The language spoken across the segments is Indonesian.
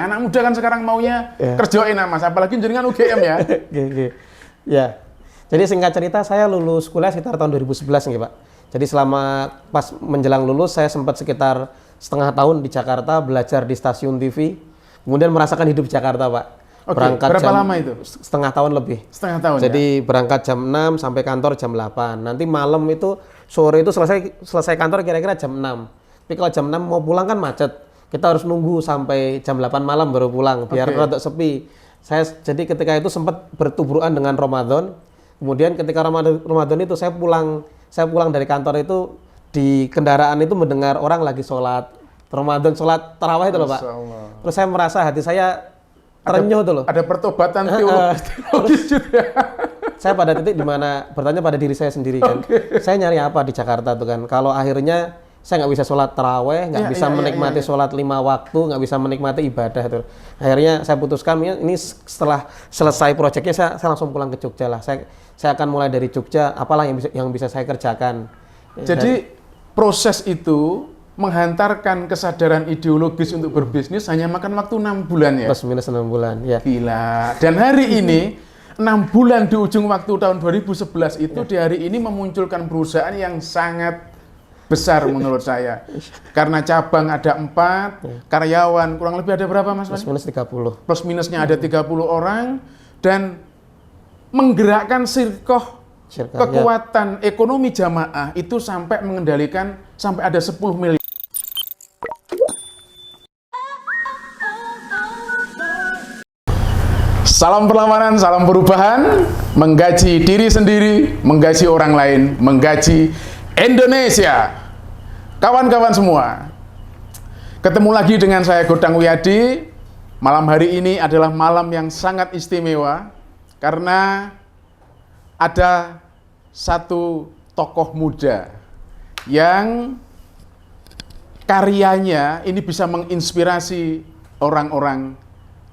Anak muda kan sekarang maunya kerja enak Mas, apalagi jenengan UGM ya. Ya. Jadi singkat cerita saya lulus kuliah sekitar tahun 2011 nih Pak. Jadi selama pas menjelang lulus saya sempat sekitar setengah tahun di Jakarta belajar di stasiun TV. Kemudian merasakan hidup Jakarta Pak. Oke, Berangkat berapa lama itu? Setengah tahun lebih. Setengah tahun Jadi berangkat jam 6 sampai kantor jam 8. Nanti malam itu sore itu selesai kantor kira-kira jam 6. Tapi kalau jam 6 mau pulang kan macet. Kita harus nunggu sampai jam 8 malam baru pulang biar rada sepi. Jadi ketika itu sempat bertubrukan dengan Ramadan. Kemudian ketika Ramadan itu saya pulang dari kantor itu di kendaraan itu mendengar orang lagi sholat Ramadan, sholat tarawih itu loh Pak. Terus saya merasa hati saya terenyuh tuh loh. Ada pertobatan teologis juga. Saya pada titik dimana bertanya pada diri saya sendiri kan. Saya nyari apa di Jakarta tuh kan. Kalau akhirnya saya nggak bisa sholat taraweh, nggak bisa menikmati sholat 5 waktu, nggak bisa menikmati ibadah tuh. Akhirnya saya putuskan ini setelah selesai proyeknya saya langsung pulang ke Jogja lah. Saya akan mulai dari Jogja, apalah yang bisa saya kerjakan. Jadi proses itu menghantarkan kesadaran ideologis untuk berbisnis hanya makan waktu 6 bulan ya? Plus minus 6 bulan, ya. Gila. Dan hari ini 6 bulan di ujung waktu tahun 2011 itu di hari ini memunculkan perusahaan yang sangat besar menurut saya. Karena cabang ada 4, karyawan kurang lebih ada berapa Mas? Plus minus 30. Plus minusnya ada 30 orang dan menggerakkan kekuatan ekonomi jamaah itu sampai mengendalikan sampai ada 10 miliar. Salam perlawanan, salam perubahan, menggaji diri sendiri, menggaji orang lain, menggaji Indonesia. Kawan-kawan semua, ketemu lagi dengan saya Godang Wiyadi. Malam hari ini adalah malam yang sangat istimewa karena ada satu tokoh muda yang karyanya ini bisa menginspirasi orang-orang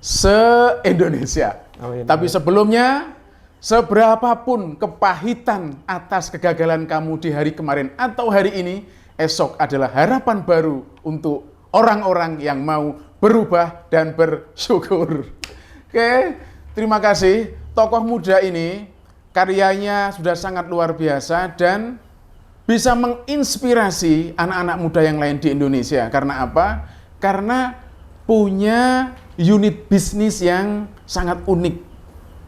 se-Indonesia. Tapi sebelumnya, seberapapun kepahitan atas kegagalan kamu di hari kemarin atau hari ini, esok adalah harapan baru untuk orang-orang yang mau berubah dan bersyukur. Oke, terima kasih. Tokoh muda ini karyanya sudah sangat luar biasa dan bisa menginspirasi anak-anak muda yang lain di Indonesia. Karena apa? Karena punya unit bisnis yang sangat unik.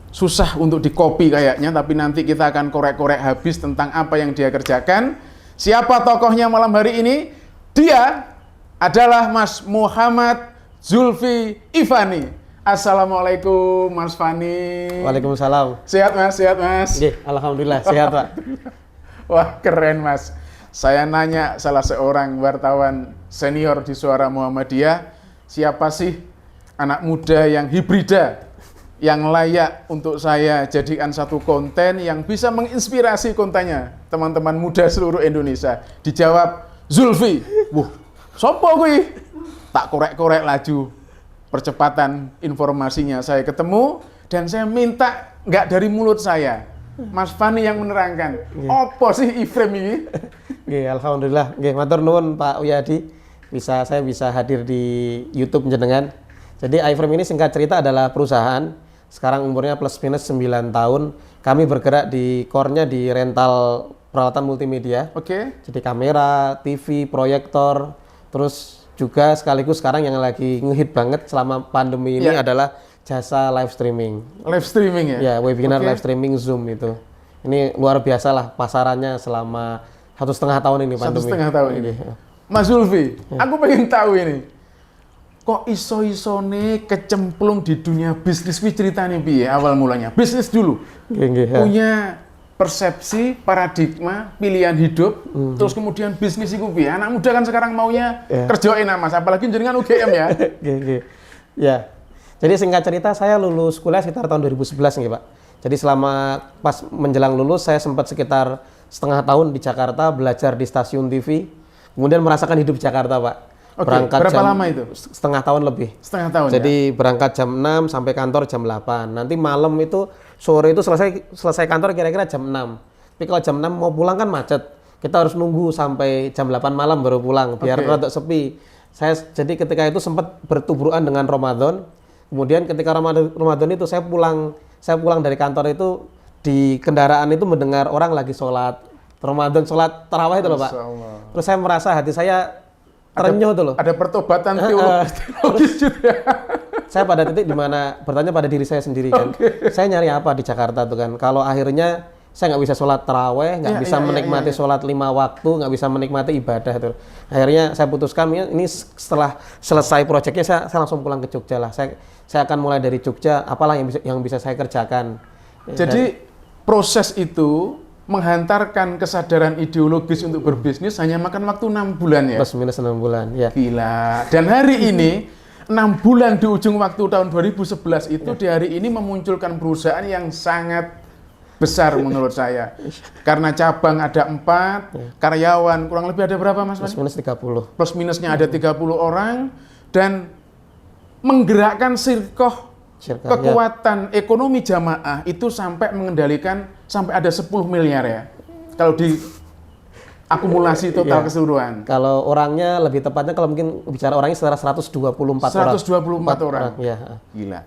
Susah untuk dikopi kayaknya, tapi nanti kita akan korek-korek habis tentang apa yang dia kerjakan. Siapa tokohnya malam hari ini? Dia adalah Mas Muhammad Zulfi Ifani. Assalamualaikum Mas Fani. Waalaikumsalam. Sehat Mas, sehat Mas. Alhamdulillah, sehat Pak. Wah keren Mas. Saya nanya salah seorang wartawan senior di Suara Muhammadiyah, siapa sih anak muda yang hibrida, yang layak untuk saya jadikan satu konten yang bisa menginspirasi kontennya teman-teman muda seluruh Indonesia. Dijawab Zulfi. Wuh, sopo kuwi? Tak korek-korek laju percepatan informasinya. Saya ketemu dan saya minta nggak dari mulut saya, Mas Fani yang menerangkan. Apa sih iframe ini? Alhamdulillah. Matur nuwun Pak Wiyadi. Saya bisa hadir di YouTube jenengan. Jadi iFrame ini singkat cerita adalah perusahaan. Sekarang umurnya plus minus 9 tahun. Kami bergerak di core-nya di rental peralatan multimedia. Jadi kamera, TV, proyektor, terus juga sekaligus sekarang yang lagi ngehit banget selama pandemi ini adalah jasa live streaming. Live streaming ya? Ya, webinar live streaming Zoom itu. Ini luar biasa lah pasarannya selama 1,5 tahun ini pandemi. 1,5 tahun ini. Mas Zulfi, aku pengen tahu ini. Kok iso-isone kecemplung di dunia bisnis? Wih ceritanya piye awal mulanya? Bisnis dulu. Punya persepsi, paradigma, pilihan hidup, terus kemudian bisnis itu piye? Anak muda kan sekarang maunya kerja enak Mas, apalagi jenengan UGM ya. Ya. Jadi singkat cerita saya lulus kuliah sekitar tahun 2011 nih Pak. Jadi selama pas menjelang lulus saya sempat sekitar setengah tahun di Jakarta belajar di stasiun TV. Kemudian merasakan hidup Jakarta Pak. Berangkat berapa lama itu? Setengah tahun lebih. Setengah tahun. Jadi berangkat jam 6 sampai kantor jam 8. Nanti malam itu sore itu selesai kantor kira-kira jam 6. Tapi kalau jam 6 mau pulang kan macet. Kita harus nunggu sampai jam 8 malam baru pulang biar rada sepi. Jadi ketika itu sempat bertuburan dengan Ramadan. Kemudian ketika Ramadan itu saya pulang dari kantor itu di kendaraan itu mendengar orang lagi sholat Ramadan, sholat tarawih itu loh Pak. Terus saya merasa hati saya terenyuh tuh loh. Ada pertobatan teologis juga. Saya pada titik di mana bertanya pada diri saya sendiri kan. Saya nyari apa di Jakarta tuh kan. Kalau akhirnya saya nggak bisa sholat taraweh, nggak bisa menikmati sholat 5 waktu, nggak bisa menikmati ibadah itu. Akhirnya saya putuskan ini setelah selesai proyeknya saya langsung pulang ke Jogja lah. Saya akan mulai dari Jogja, apalah yang bisa saya kerjakan. Jadi proses itu menghantarkan kesadaran ideologis untuk berbisnis hanya makan waktu 6 bulan ya? Plus minus 6 bulan, ya. Gila. Dan hari ini 6 bulan di ujung waktu tahun 2011 itu di hari ini memunculkan perusahaan yang sangat besar menurut saya. Karena cabang ada 4, karyawan kurang lebih ada berapa Mas? Plus minus 30. Plus minusnya ada 30 orang dan menggerakkan kekuatan ekonomi jamaah itu sampai mengendalikan sampai ada 10 miliar ya. Kalau di akumulasi total keseluruhan. Kalau orangnya lebih tepatnya kalau mungkin bicara orangnya sekitar 124 orang. 124 orang. Ya. Gila.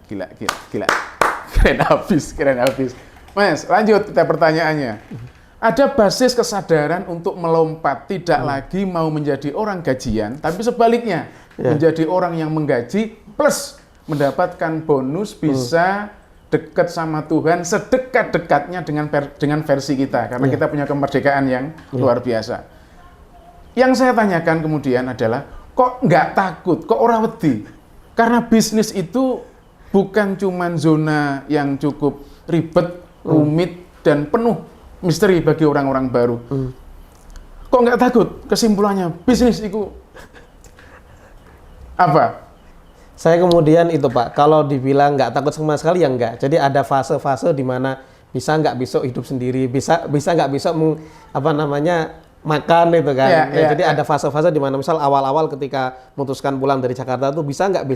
Keren habis. Mas, lanjut kita pertanyaannya. Ada basis kesadaran untuk melompat, tidak lagi mau menjadi orang gajian, tapi sebaliknya menjadi orang yang menggaji plus mendapatkan bonus bisa dekat sama Tuhan sedekat-dekatnya dengan versi kita, karena kita punya kemerdekaan yang luar biasa. Yang saya tanyakan kemudian adalah, kok nggak takut, kok ora wedi? Karena bisnis itu bukan cuma zona yang cukup ribet, rumit, dan penuh misteri bagi orang-orang baru. Kok nggak takut? Kesimpulannya, bisnis itu apa? Saya kemudian itu Pak, kalau dibilang nggak takut sama sekali ya nggak. Jadi ada fase-fase di mana bisa nggak besok hidup sendiri, bisa nggak besok makan itu kan. Jadi ada fase-fase di mana misal awal-awal ketika memutuskan pulang dari Jakarta tuh bisa nggak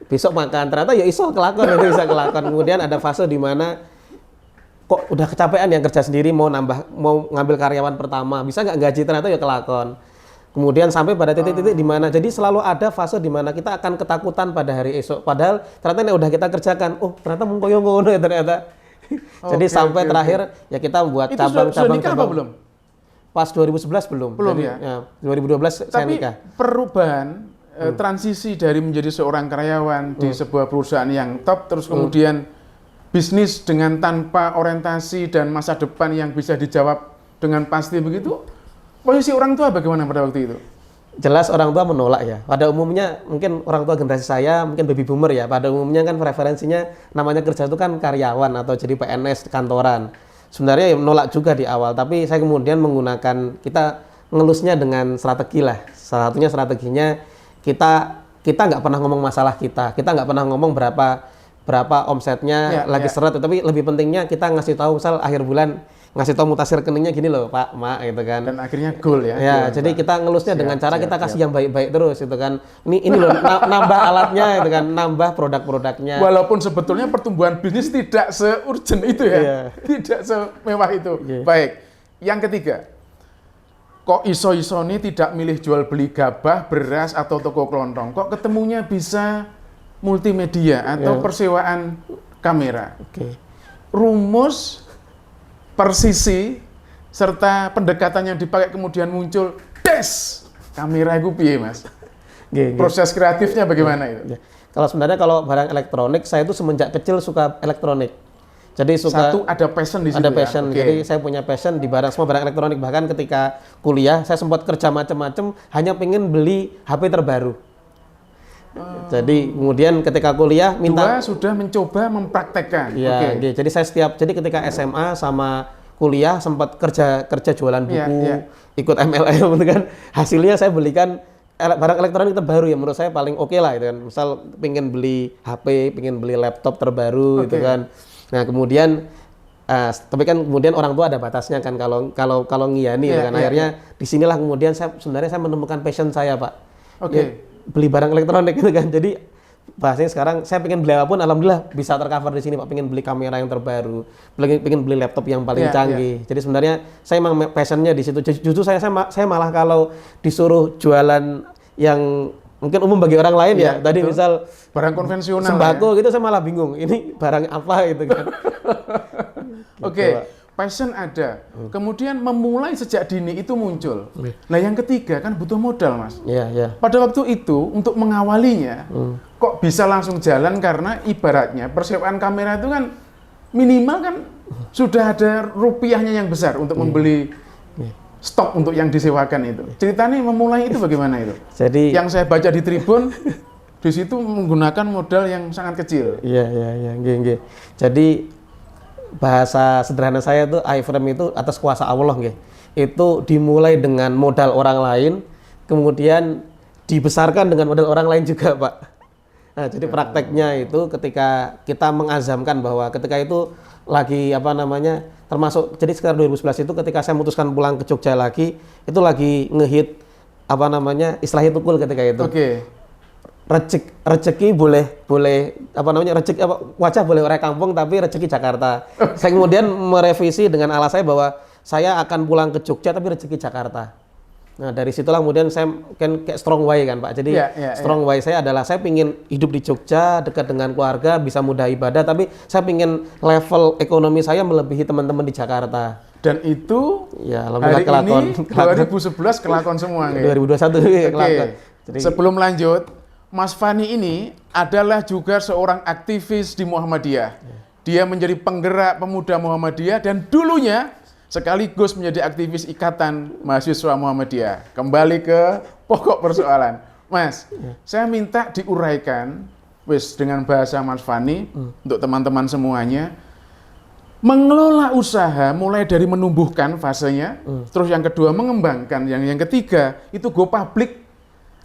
besok makan. Ternyata ya iso kelakon itu bisa kelakon. Kemudian ada fase di mana kok udah kecapean yang kerja sendiri mau ngambil karyawan pertama, bisa nggak gaji, ternyata ya kelakon. Kemudian sampai pada titik-titik di mana jadi selalu ada fase di mana kita akan ketakutan pada hari esok. Padahal ternyata yang udah kita kerjakan, ternyata mengkoyo ngono ya ternyata. Jadi sampai terakhir ya kita buat cabang-cabang. Itu sudah belum? Pas 2011 belum. Belum jadi, ya? 2012 saya nikah. Tapi perubahan transisi dari menjadi seorang karyawan di sebuah perusahaan yang top terus kemudian bisnis dengan tanpa orientasi dan masa depan yang bisa dijawab dengan pasti begitu, posisi orang tua bagaimana pada waktu itu? Jelas orang tua menolak ya. Pada umumnya mungkin orang tua generasi saya, mungkin baby boomer ya, pada umumnya kan preferensinya namanya kerja itu kan karyawan atau jadi PNS kantoran. Sebenarnya ya menolak juga di awal, tapi saya kemudian kita ngelusnya dengan strategi lah. Salah satunya strateginya kita nggak pernah ngomong masalah kita nggak pernah ngomong berapa omsetnya seret, tapi lebih pentingnya kita ngasih tahu misal akhir bulan ngasih tahu mutasi rekeningnya gini loh Pak, Mak gitu kan. Dan akhirnya goal ya. Ya, jadi kita ngelusnya dengan cara kita kasih yang baik-baik terus gitu kan. Ini loh nambah alatnya gitu kan, nambah produk-produknya. Walaupun sebetulnya pertumbuhan bisnis tidak se-urgent itu ya. Tidak semewah itu. Baik. Yang ketiga, kok iso-iso ini tidak milih jual beli gabah, beras atau toko kelontong? Kok ketemunya bisa multimedia atau persewaan kamera? Rumus, persisi, serta pendekatan yang dipakai kemudian muncul kamera itu piye Mas? Proses kreatifnya bagaimana itu? Kalau barang elektronik, saya itu semenjak kecil suka elektronik. Jadi ada passion di situ. Ada passion. Jadi saya punya passion di semua barang elektronik. Bahkan ketika kuliah saya sempat kerja macam-macam hanya pengen beli HP terbaru. Jadi kemudian ketika kuliah sudah mencoba mempraktekkan. Jadi saya jadi ketika SMA sama kuliah sempat kerja jualan buku, ikut MLM gitu kan. Hasilnya saya belikan barang elektronik terbaru yang menurut saya paling oke lah gitu kan. Misal pengen beli HP, pengen beli laptop terbaru gitu kan. Nah, kemudian tapi kan kemudian orang tua ada batasnya kan kalau ngiyani gitu kan. Akhirnya disinilah kemudian saya menemukan passion saya, Pak. Beli barang elektronik gitu kan. Jadi bahasanya sekarang saya pengen beli apapun, alhamdulillah bisa tercover di sini Pak. Pengen beli kamera yang terbaru, pengen beli laptop yang paling canggih. Jadi sebenarnya saya emang passionnya di situ. Justru saya malah kalau disuruh jualan yang mungkin umum bagi orang lain ya. Iya, Tadi betul. misal Barang konvensional. sembako gitu saya malah bingung. Ini barang apa gitu kan. Oke, passion ada. Kemudian memulai sejak dini itu muncul. Nah, yang ketiga kan butuh modal, Mas. Iya, iya. Pada waktu itu untuk mengawalinya kok bisa langsung jalan karena ibaratnya persewaan kamera itu kan minimal kan sudah ada rupiahnya yang besar untuk membeli stok untuk yang disewakan itu. Ceritanya memulai itu bagaimana itu? Jadi Yang saya baca di Tribun di situ menggunakan modal yang sangat kecil. iya, nggih. Jadi bahasa sederhana saya tuh iframe itu atas kuasa Allah nggih. Itu dimulai dengan modal orang lain, kemudian dibesarkan dengan modal orang lain juga, Pak. Nah, jadi prakteknya itu ketika kita mengazamkan bahwa ketika itu lagi apa namanya, termasuk jadi sekitar 2011 itu ketika saya memutuskan pulang ke Jogja lagi, itu lagi ngehit apa namanya, istilahnya tukul ketika itu. Oke. Rezeki boleh apa namanya, rezeki apa, wajah boleh orang kampung tapi rezeki Jakarta. Saya kemudian merevisi dengan alasan saya bahwa saya akan pulang ke Jogja tapi rezeki Jakarta. Nah, dari situlah kemudian saya kan kayak strong why kan, Pak. Jadi strong why saya adalah saya pingin hidup di Jogja, dekat dengan keluarga, bisa mudah ibadah, tapi saya pingin level ekonomi saya melebihi teman-teman di Jakarta. Dan itu Ya, hari kelakon. ini 2011 kelakon semua. 2021 kelakon. Jadi, sebelum lanjut, Mas Fani ini adalah juga seorang aktivis di Muhammadiyah. Dia menjadi penggerak pemuda Muhammadiyah dan dulunya sekaligus menjadi aktivis Ikatan Mahasiswa Muhammadiyah. Kembali ke pokok persoalan. Mas, saya minta diuraikan dengan bahasa Mas Fani untuk teman-teman semuanya. Mengelola usaha mulai dari menumbuhkan fasenya, terus yang kedua mengembangkan, yang ketiga itu go public.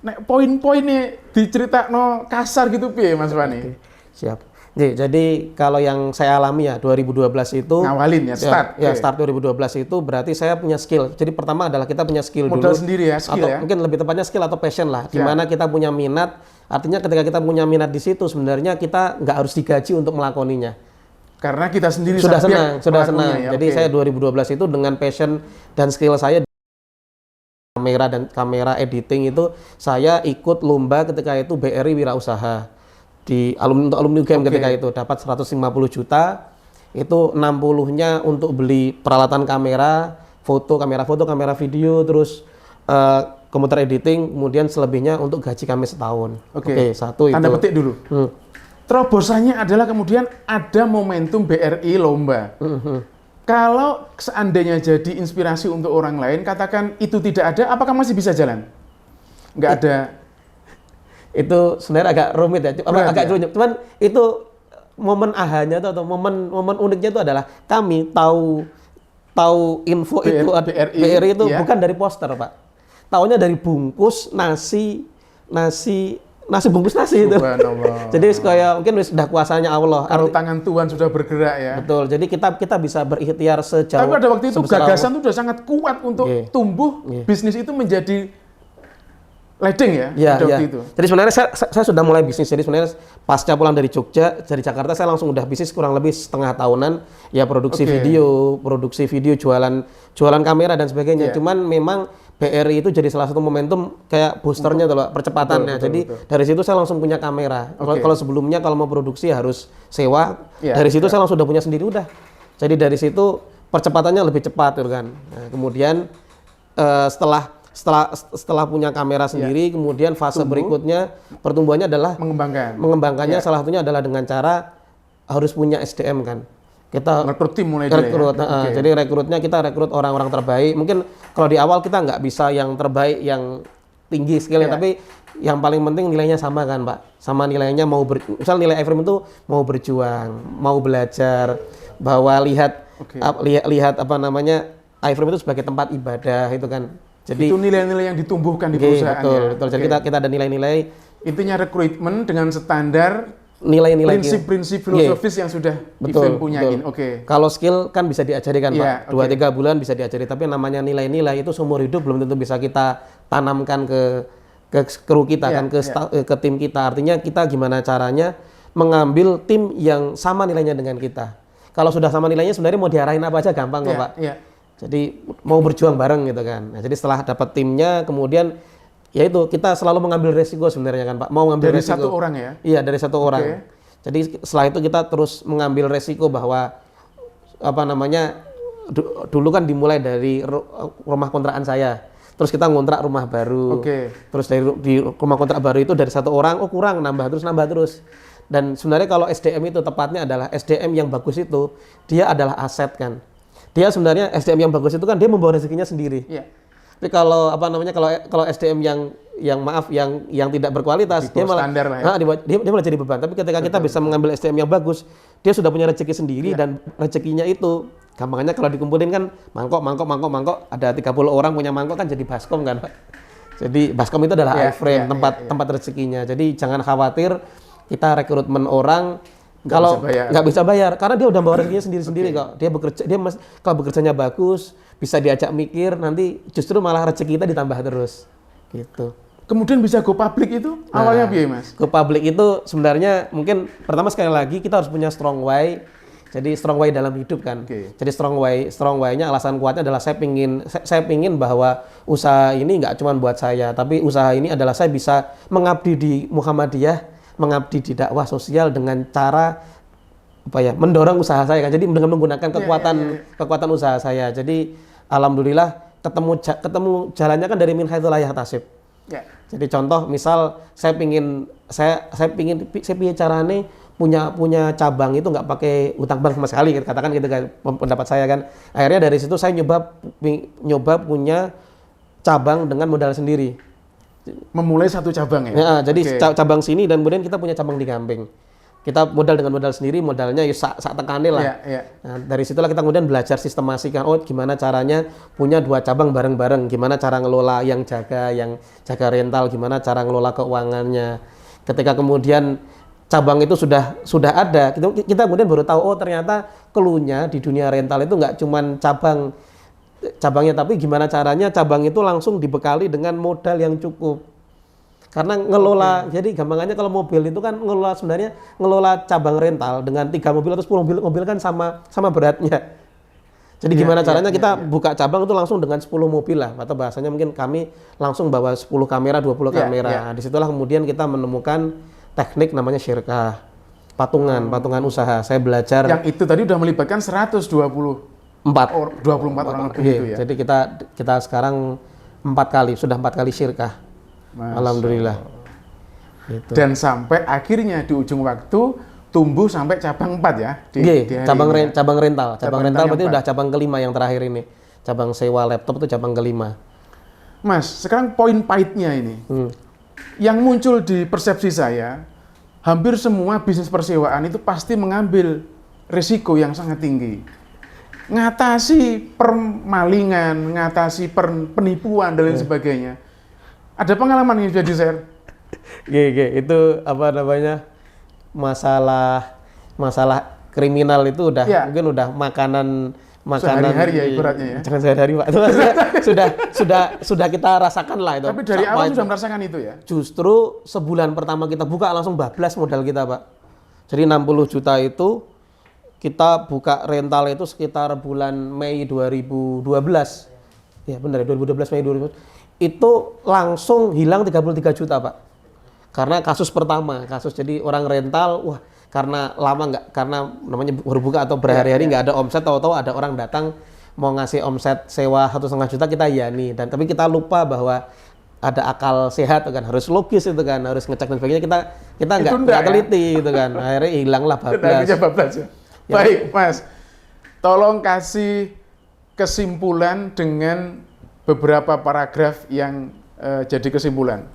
Nek poin-poinnya diceritakno kasar gitu piye Mas Fani? Siap. Jadi kalau yang saya alami ya 2012 itu ngawalin ya, start. Start 2012 itu berarti saya punya skill. Jadi pertama adalah kita punya skill modal dulu. Sendiri ya, skill atau ya. Mungkin lebih tepatnya skill atau passion lah. Di mana kita punya minat. Artinya ketika kita punya minat di situ sebenarnya kita nggak harus digaji untuk melakoninya. Karena kita sendiri sudah senang. Ya, jadi saya 2012 itu dengan passion dan skill saya kamera editing itu saya ikut lomba ketika itu BRI Wirausaha di untuk alumni UGM ketika itu dapat 150 juta, itu 60-nya untuk beli peralatan kamera kamera video, terus komputer editing, kemudian selebihnya untuk gaji kami setahun. Oke, satu itu. Tanda petik dulu. Terobosannya adalah kemudian ada momentum BRI lomba. Kalau seandainya jadi inspirasi untuk orang lain, katakan itu tidak ada, apakah masih bisa jalan? Nggak ada. Itu sebenarnya agak rumit ya, agak rumit. Cuman itu momen ahanya itu atau momen uniknya itu adalah kami tahu info BRI itu bukan dari poster, Pak. Taunya dari bungkus nasi bungkus nasi itu. Jadi kayak mungkin sudah kuasanya Allah. Kalau tangan Tuhan sudah bergerak ya. Betul. Jadi kita bisa berikhtiar sejauh. Tapi pada waktu itu gagasan itu sudah sangat kuat untuk tumbuh bisnis itu menjadi ledeng ya, waktu itu. Jadi sebenarnya saya sudah mulai bisnis. Jadi sebenarnya pasca pulang dari Jogja, dari Jakarta saya langsung udah bisnis kurang lebih setengah tahunan. Ya produksi video, jualan kamera dan sebagainya. Cuman memang BRI itu jadi salah satu momentum kayak boosternya tuh, percepatannya. Jadi dari situ saya langsung punya kamera. Kalau sebelumnya kalau mau produksi harus sewa. Dari situ saya langsung udah punya sendiri udah. Jadi dari situ percepatannya lebih cepat gitu kan. Nah, kemudian setelah punya kamera sendiri, kemudian fase berikutnya pertumbuhannya adalah mengembangkannya. Salah satunya adalah dengan cara harus punya SDM kan. Kita rekrut tim mulai Jadi rekrutnya kita rekrut orang-orang terbaik. Mungkin kalau di awal kita nggak bisa yang terbaik, yang tinggi skillnya, tapi yang paling penting nilainya sama kan, Pak. Sama nilainya misal nilai iframe itu mau berjuang, mau belajar, bahwa lihat apa namanya iframe itu sebagai tempat ibadah itu kan. Jadi itu nilai-nilai yang ditumbuhkan di perusahaan. Betul. Jadi kita ada nilai-nilai. Intinya rekrutmen dengan standar nilai-nilai prinsip-prinsip filosofis yang sudah iframe punyain. Kalau skill kan bisa diajari kan, Pak. 2-3 bulan bisa diajari, tapi namanya nilai-nilai itu seumur hidup belum tentu bisa kita tanamkan ke kru kita kan, ke tim kita. Artinya kita gimana caranya mengambil tim yang sama nilainya dengan kita. Kalau sudah sama nilainya sebenarnya mau diarahin apa aja gampang kok, Pak. Jadi mau berjuang bareng gitu kan. Nah, jadi setelah dapat timnya, kemudian Ya itu kita selalu mengambil resiko sebenarnya kan Pak. Mau ngambil Dari resiko. satu orang ya? Iya, dari satu orang. Oke. Jadi setelah itu kita terus mengambil resiko bahwa apa namanya dulu kan dimulai dari rumah kontrakan saya. Terus kita ngontrak rumah baru. Oke. Terus di rumah kontrak baru itu dari satu orang, oh kurang, nambah terus. Dan sebenarnya kalau SDM itu tepatnya adalah SDM yang bagus itu, dia adalah aset kan. Dia sebenarnya SDM yang bagus itu kan dia membawa rezekinya sendiri. Iya. Tapi kalau apa namanya kalau SDM yang tidak berkualitas Di bawah standar lah ya. dia malah jadi beban. Tapi ketika kita bisa mengambil SDM yang bagus, dia sudah punya rezeki sendiri dan rezekinya itu gampangnya kalau dikumpulin kan mangkok ada 30 orang punya mangkok kan jadi baskom kan Pak. Jadi baskom itu adalah iframe tempat rezekinya. Jadi jangan khawatir kita rekrutmen orang kalau nggak bisa bayar karena dia udah bawa rezekinya sendiri kok. Kalau bekerjanya bagus bisa diajak mikir nanti justru malah rezeki kita ditambah terus gitu. Kemudian bisa go public itu awalnya biaya Mas? Go public itu sebenarnya mungkin pertama sekali lagi kita harus punya strong why. Jadi strong why dalam hidup kan. Jadi strong why-nya alasan kuatnya adalah saya pingin bahwa usaha ini nggak cuma buat saya, tapi usaha ini adalah saya bisa mengabdi di Muhammadiyah, mengabdi di dakwah sosial dengan cara mendorong usaha saya kan. Jadi dengan menggunakan kekuatan usaha saya. Jadi alhamdulillah ketemu jalannya kan dari min haitsu la yahtasib. Jadi contoh misal saya pingin carane punya cabang itu nggak pakai utang bank sama sekali katakan gitu kan pendapat saya kan. Akhirnya dari situ saya nyoba punya cabang dengan modal sendiri. Memulai satu cabang ya? Ya jadi cabang sini dan kemudian kita punya cabang di Gamping. Kita modal dengan modal sendiri, modalnya ya sak tekane lah. Nah, dari situlah kita kemudian belajar sistemasikan, gimana caranya punya 2 cabang bareng-bareng, gimana cara ngelola yang jaga rental, gimana cara ngelola keuangannya. Ketika kemudian cabang itu sudah ada, kita kemudian baru tahu ternyata keluhnya di dunia rental itu nggak cuman cabangnya, tapi gimana caranya cabang itu langsung dibekali dengan modal yang cukup. Karena ngelola, jadi gampangannya kalau mobil itu kan ngelola cabang rental dengan 3 mobil atau 10 mobil kan sama beratnya. Jadi gimana caranya kita buka cabang itu langsung dengan 10 mobil lah, atau bahasanya mungkin kami langsung bawa 10 kamera, 20 kamera. Disitulah kemudian kita menemukan teknik namanya syirkah, patungan usaha. Saya belajar. Yang itu tadi udah melibatkan 124 orang lebih itu ya. Jadi kita sekarang 4 kali syirkah. Alhamdulillah. Gitu. Dan sampai akhirnya di ujung waktu tumbuh sampai cabang 4 ya. Cabang rental berarti udah cabang kelima yang terakhir ini. Cabang sewa laptop itu cabang kelima. Mas, sekarang poin pahitnya ini. Yang muncul di persepsi saya, hampir semua bisnis persewaan itu pasti mengambil risiko yang sangat tinggi. Ngatasi permalingan, ngatasi penipuan dan lain sebagainya. Ada pengalaman yang sudah di-share? Itu apa namanya? Masalah kriminal itu mungkin udah makanan sehari-hari ya ibaratnya ya. Jangan sehari-hari Pak. Itu sudah kita rasakan lah itu. Tapi dari awal sudah merasakan itu ya? Justru sebulan pertama kita buka langsung bablas modal kita Pak. Jadi 60 juta itu kita buka rental itu sekitar bulan Mei 2012. Ya benar ya 2012 Mei 2012. Itu langsung hilang 33 juta Pak. Karena kasus pertama, jadi orang rental, karena namanya baru buka atau berhari-hari nggak ada omset, tahu-tahu ada orang datang mau ngasih omset sewa 1,5 juta kita tapi kita lupa bahwa ada akal sehat kan, harus logis itu kan, harus ngecek dan sebagainya, kita nggak teliti gitu kan, akhirnya hilanglah bablas. Baik Mas, tolong kasih kesimpulan dengan beberapa paragraf yang jadi kesimpulan.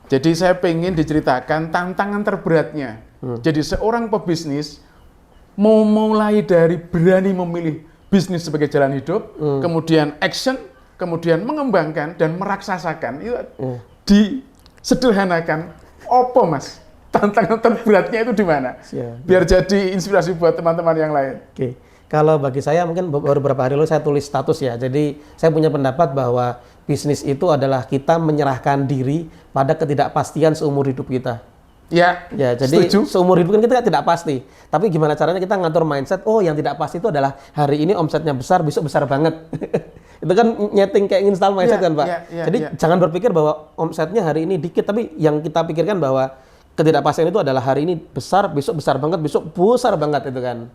Jadi saya pengen diceritakan tantangan terberatnya. Jadi seorang pebisnis mau mulai dari berani memilih bisnis sebagai jalan hidup, kemudian action, kemudian mengembangkan dan meraksasakan. Itu disederhanakan. Apa Mas? Tantangan terberatnya itu di mana? Biar jadi inspirasi buat teman-teman yang lain. Kalau bagi saya mungkin baru beberapa hari lalu saya tulis status ya. Jadi saya punya pendapat bahwa bisnis itu adalah kita menyerahkan diri pada ketidakpastian seumur hidup kita. Ya, jadi setuju. Seumur hidup kan kita tidak pasti. Tapi gimana caranya kita ngatur mindset, yang tidak pasti itu adalah hari ini omsetnya besar, besok besar banget. Itu kan nyeting kayak install mindset kan Pak. Jadi Iya. jangan berpikir bahwa omsetnya hari ini dikit, tapi yang kita pikirkan bahwa ketidakpastian itu adalah hari ini besar, besok besar banget, besok besar banget itu kan.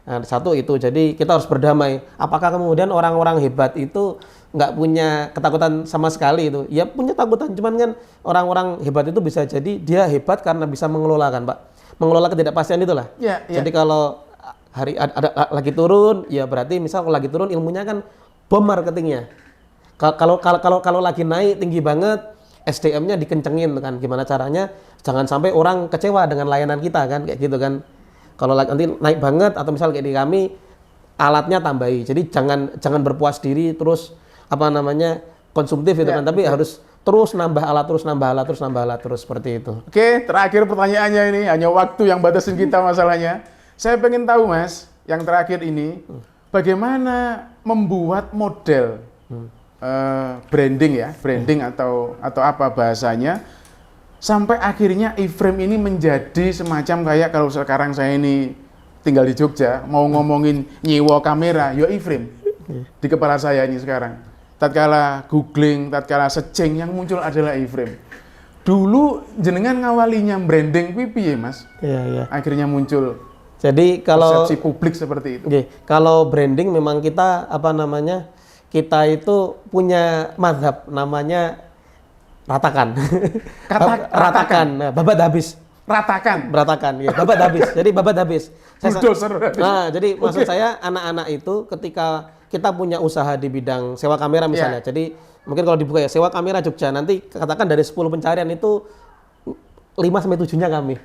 Nah, satu itu, jadi kita harus berdamai. Apakah kemudian orang-orang hebat itu nggak punya ketakutan sama sekali itu? Ya punya takutan, cuman kan orang-orang hebat itu bisa jadi dia hebat karena bisa mengelola kan Pak. Mengelola ketidakpastian itulah. Jadi kalau hari ada lagi turun, ya berarti misal kalau lagi turun ilmunya kan bom marketingnya. Kalau lagi naik tinggi banget, SDM-nya dikencengin kan. Gimana caranya? Jangan sampai orang kecewa dengan layanan kita kan, kayak gitu kan. Kalau nanti naik banget atau misal kayak di kami alatnya tambahi. Jadi jangan berpuas diri terus konsumtif itu kan, tapi harus terus nambah alat, terus seperti itu. Oke, terakhir pertanyaannya ini, hanya waktu yang batasin kita masalahnya. Saya pengen tahu Mas, yang terakhir ini, bagaimana membuat model branding atau apa bahasanya, sampai akhirnya iframe ini menjadi semacam kayak kalau sekarang saya ini tinggal di Jogja, mau ngomongin nyewa kamera, ya iframe di kepala saya ini sekarang. Tatkala googling, tatkala searching, yang muncul adalah iframe. Dulu jenengan ngawalinya branding piye Mas? Iya. Akhirnya muncul Jadi kalau persepsi publik seperti itu. Kalau branding memang kita kita itu punya mazhab namanya ratakan. Ratakan. Nah, babat habis. Ratakan, ya. Babat habis. Jadi babat habis. Nah, jadi maksud saya anak-anak itu ketika kita punya usaha di bidang sewa kamera misalnya. Jadi mungkin kalau dibuka ya sewa kamera Jogja, nanti katakan dari 10 pencarian itu 5 sampai 7-nya kami.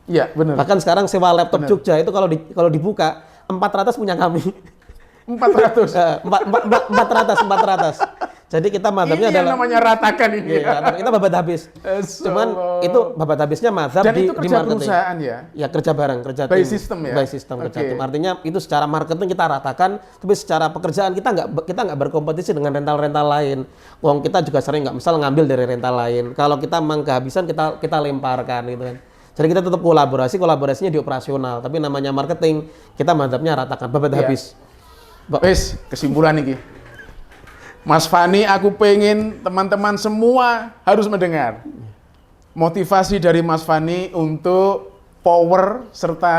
Iya, benar. Bahkan sekarang sewa laptop Jogja itu kalau dibuka 400 punya kami. 400. 400. Jadi kita mazhabnya adalah namanya ratakan ini. Iya, kita babat habis. Cuman itu babat habisnya mazhab dan di itu kerja marketing. Perusahaan ya. Ya kerja bareng, kerja by tim. system ya. By system kerja tim. Artinya itu secara marketing kita ratakan, tapi secara pekerjaan kita nggak berkompetisi dengan rental-rental lain. Wong kita juga sering misal ngambil dari rental lain. Kalau kita memang kehabisan kita lemparkan gitu kan. Jadi kita tetap kolaborasinya di operasional, tapi namanya marketing kita mazhabnya ratakan, babat habis. Wes, kesimpulan nih. Mas Fani, aku pengen teman-teman semua harus mendengar motivasi dari Mas Fani untuk power serta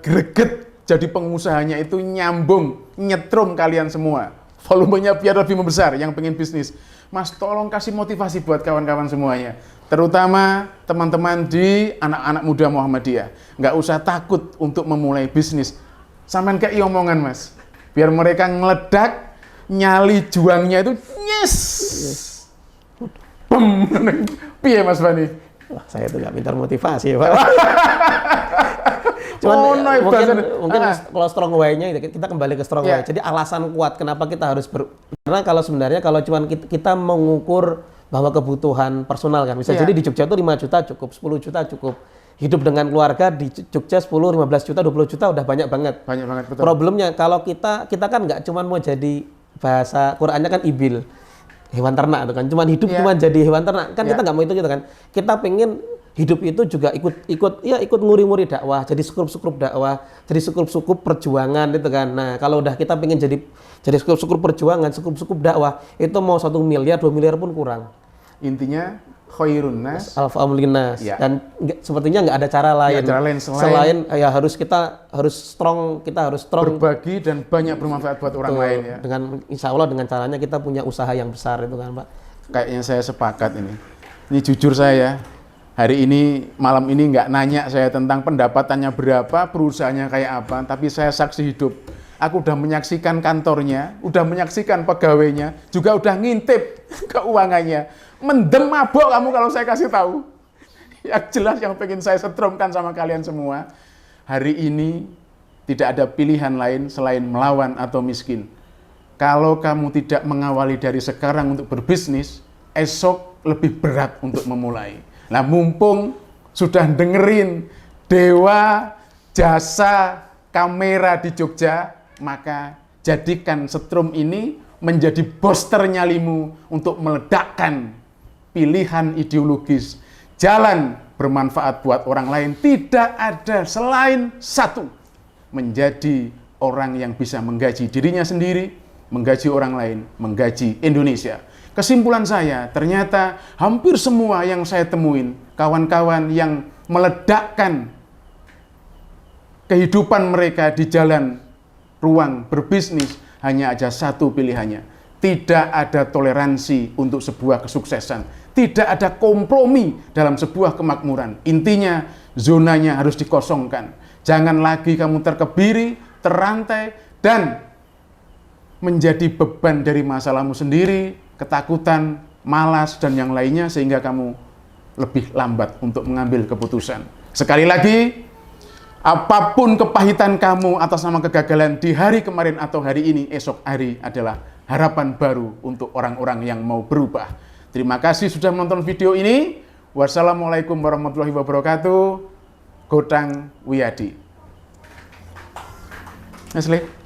greget jadi pengusahanya itu nyambung, nyetrum kalian semua. Volumenya biar lebih membesar yang pengen bisnis. Mas, tolong kasih motivasi buat kawan-kawan semuanya. Terutama teman-teman di anak-anak muda Muhammadiyah. Nggak usah takut untuk memulai bisnis. Sampean kayak omongan Mas. Biar mereka ngeledak, nyali juangnya itu yes. Bum. Piye Mas Fani? Wah, saya tuh nggak pintar motivasi ya Pak. Cuman mungkin kalau strong way-nya kita kembali ke strong way. Jadi alasan kuat kenapa kita harus karena kalau sebenarnya kalau cuman kita mengukur bahwa kebutuhan personal kan bisa jadi di Jogja itu 5 juta cukup, 10 juta cukup. Hidup dengan keluarga di Jogja 10, 15 juta, 20 juta udah banyak banget. Banyak banget, betul. Problemnya kalau kita kan nggak cuman mau jadi bahasa Qur'annya kan ibil, hewan ternak itu kan. Cuman hidup cuman jadi hewan ternak. Kan kita nggak mau itu gitu kan. Kita pengen hidup itu juga ikut nguri-nguri dakwah, jadi skrup-skrup dakwah, jadi skrup-skrup perjuangan itu kan. Nah, kalau udah kita pengen jadi skrup-skrup perjuangan, skrup-skrup dakwah, itu mau 1 miliar, 2 miliar pun kurang. Intinya khairun nas alfa'um linnas. Dan sepertinya nggak ada cara lain. Selain ya kita harus strong berbagi dan banyak bermanfaat buat orang lain ya. Dengan insya Allah dengan caranya kita punya usaha yang besar itu kan Pak. Kayaknya saya sepakat ini. Ini jujur saya hari ini malam ini nggak nanya saya tentang pendapatannya berapa, perusahaannya kayak apa, tapi saya saksi hidup. Aku udah menyaksikan kantornya, udah menyaksikan pegawainya, juga udah ngintip keuangannya. Mendem mabok kamu kalau saya kasih tahu. Yang jelas yang pengen saya setrumkan sama kalian semua. Hari ini tidak ada pilihan lain selain melawan atau miskin. Kalau kamu tidak mengawali dari sekarang untuk berbisnis, esok lebih berat untuk memulai. Nah, mumpung sudah dengerin Dewa Jasa Kamera di Jogja, maka jadikan setrum ini menjadi booster nyalimu untuk meledakkan pilihan ideologis. Jalan bermanfaat buat orang lain tidak ada selain satu, menjadi orang yang bisa menggaji dirinya sendiri, menggaji orang lain, menggaji Indonesia. Kesimpulan saya, ternyata hampir semua yang saya temuin, kawan-kawan yang meledakkan kehidupan mereka di jalan ruang berbisnis, hanya aja satu pilihannya. Tidak ada toleransi untuk sebuah kesuksesan. Tidak ada kompromi dalam sebuah kemakmuran. Intinya, zonanya harus dikosongkan. Jangan lagi kamu terkebiri, terantai, dan menjadi beban dari masalahmu sendiri, ketakutan, malas, dan yang lainnya, sehingga kamu lebih lambat untuk mengambil keputusan. Sekali lagi, apapun kepahitan kamu atas nama kegagalan di hari kemarin atau hari ini, esok hari adalah harapan baru untuk orang-orang yang mau berubah. Terima kasih sudah menonton video ini. Wassalamualaikum warahmatullahi wabarakatuh. Godang Wiyadi. Asli.